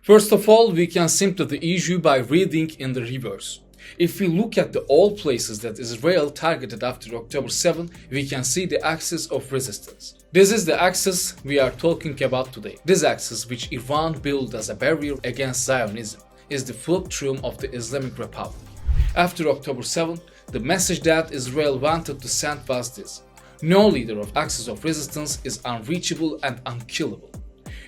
First of all, we can simplify the issue by reading in the reverse. If we look at all places that Israel targeted after October 7, we can see the axis of resistance. This is the axis we are talking about today. This axis, which Iran built as a barrier against Zionism, is the fulcrum of the Islamic Republic. After October 7, the message that Israel wanted to send was this: no leader of the axis of resistance is unreachable and unkillable.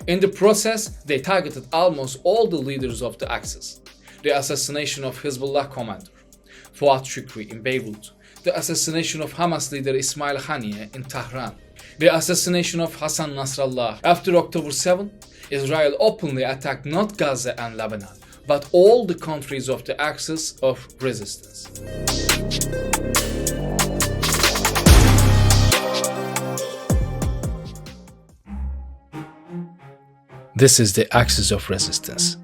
In the process, they targeted almost all the leaders of the axis. The assassination of Hezbollah commander Fuat Shukri in Beirut, the assassination of Hamas leader Ismail Haniyeh in Tehran, the assassination of Hassan Nasrallah. After October 7, Israel openly attacked not Gaza and Lebanon, but all the countries of the axis of resistance. This is the axis of resistance,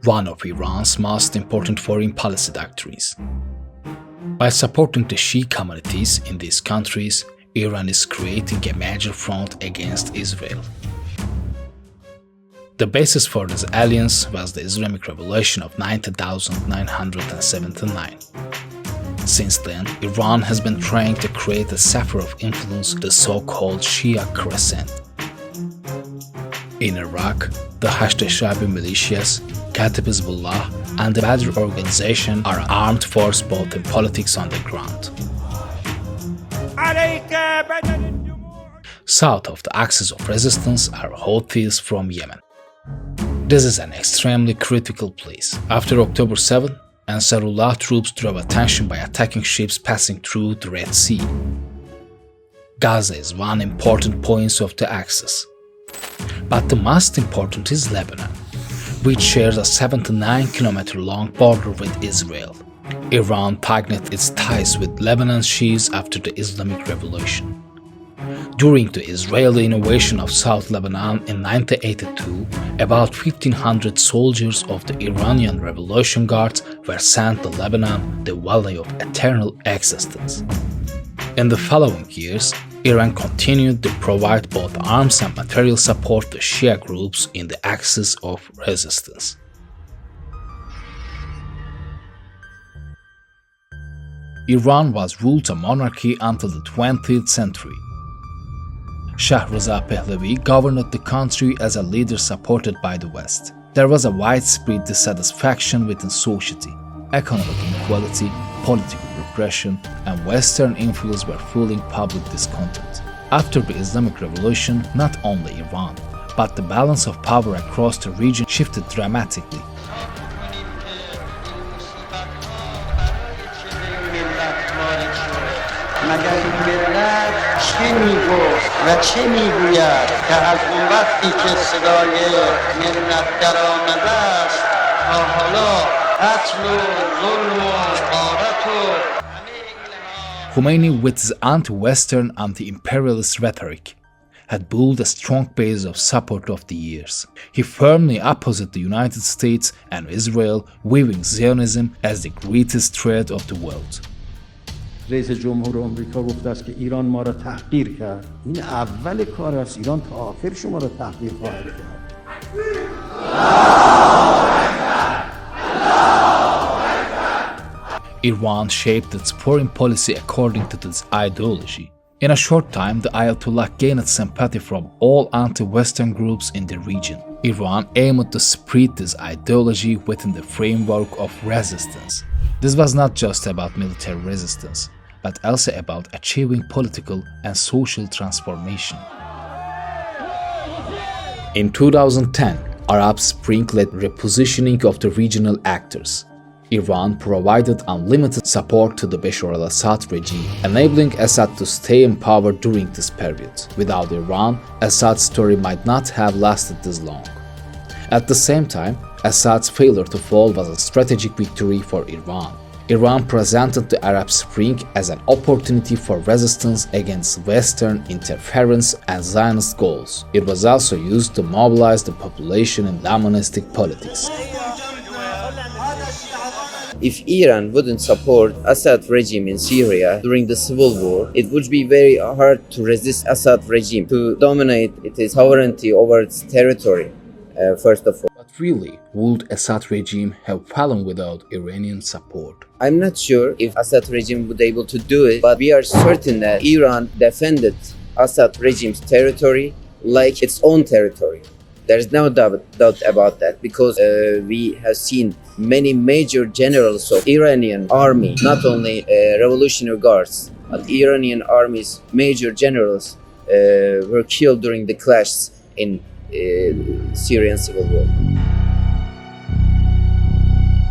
one of Iran's most important foreign policy doctrines. By supporting the Shia communities in these countries, Iran is creating a major front against Israel. The basis for this alliance was the Islamic Revolution of 1979. Since then, Iran has been trying to create a sphere of influence, the so-called Shia Crescent. In Iraq, the Hashd-e-Shaabi militias, Katib Hezbollah, and the Badr organization are armed force both in politics on the ground. South of the axis of resistance are Houthis from Yemen. This is an extremely critical place. After October 7, Ansarullah troops drove attention by attacking ships passing through the Red Sea. Gaza is one important point of the axis. But the most important is Lebanon, which shares a 79-kilometer-long border with Israel. Iran tightened its ties with Lebanon's Shias after the Islamic Revolution. During the Israeli invasion of South Lebanon in 1982, about 1,500 soldiers of the Iranian Revolution Guards were sent to Lebanon, the Valley of Eternal Existence. In the following years, Iran continued to provide both arms and material support to Shia groups in the axis of resistance. Iran was ruled a monarchy until the 20th century. Shah Reza Pahlavi governed the country as a leader supported by the West. There was a widespread dissatisfaction within society. Economic inequality, political repression, and Western influence were fueling public discontent. After the Islamic Revolution, not only Iran, but the balance of power across the region shifted dramatically. Khomeini, with his anti-Western, anti-imperialist rhetoric, had built a strong base of support of the years. He firmly opposed the United States and Israel, viewing Zionism as the greatest threat of the world. رئیس جمهور آمریکا گفته است که ایران ما را تحقیر کرد. این اول کار است. ایران تا آخر شما را تحقیر خواهد کرد. Iran shaped its foreign policy according to this ideology. In a short time, the Ayatollah gained sympathy from all anti-Western groups in the region. Iran aimed to spread this ideology within the framework of resistance. This was not just about military resistance, but also about achieving political and social transformation. In 2010, Arab Spring led repositioning of the regional actors. Iran provided unlimited support to the Bashar al-Assad regime, enabling Assad to stay in power during this period. Without Iran, Assad's story might not have lasted this long. At the same time, Assad's failure to fall was a strategic victory for Iran. Iran presented the Arab Spring as an opportunity for resistance against Western interference and Zionist goals. It was also used to mobilize the population in Lebanistic politics. If Iran wouldn't support Assad regime in Syria during the civil war, it would be very hard to resist Assad regime, to dominate its sovereignty over its territory, first of all. But really, would Assad regime have fallen without Iranian support? I'm not sure if Assad regime would able to do it, but we are certain that Iran defended Assad regime's territory like its own territory. There's no doubt about that, because we have seen many major generals of Iranian army, not only revolutionary guards, but Iranian army's major generals were killed during the clash in Syrian civil war.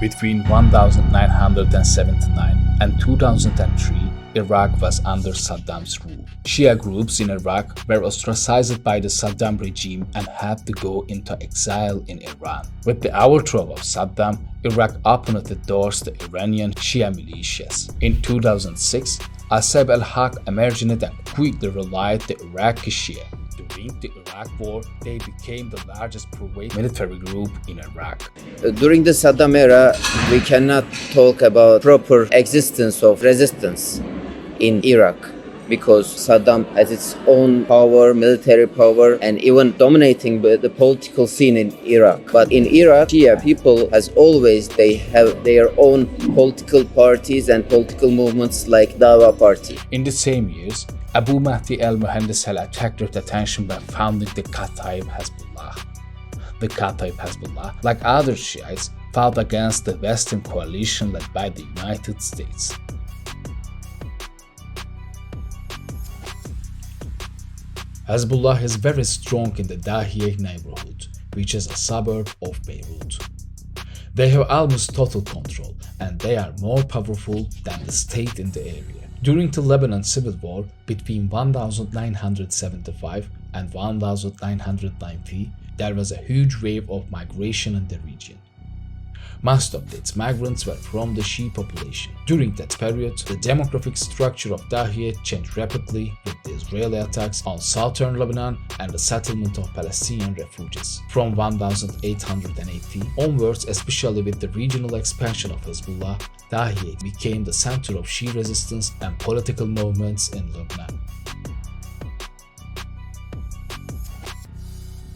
Between 1979 and 2003, Iraq was under Saddam's rule. Shia groups in Iraq were ostracized by the Saddam regime and had to go into exile in Iran. With the overthrow of Saddam, Iraq opened the doors to Iranian Shia militias. In 2006, Asab al-Haq emerged and quickly rallied the Iraqi Shia. During the Iraq War, they became the largest pro-Wahhabi military group in Iraq. During the Saddam era, we cannot talk about proper existence of resistance in Iraq, because Saddam has its own power, military power, and even dominating the political scene in Iraq. But in Iraq, Shia people, as always, they have their own political parties and political movements like Dawa Party. In the same years, Abu Mahdi al-Muhandis had attracted attention by founding the Kataib Hezbollah. The Kataib Hezbollah, like other Shiites, fought against the Western coalition led by the United States. Hezbollah is very strong in the Dahiyeh neighborhood, which is a suburb of Beirut. They have almost total control, and they are more powerful than the state in the area. During the Lebanon Civil War between 1975 and 1990, there was a huge wave of migration in the region. Most of its migrants were from the Shia population. During that period, the demographic structure of Dahiyeh changed rapidly with the Israeli attacks on southern Lebanon and the settlement of Palestinian refugees. From 1880 onwards, especially with the regional expansion of Hezbollah, Dahiyeh became the center of Shia resistance and political movements in Lebanon.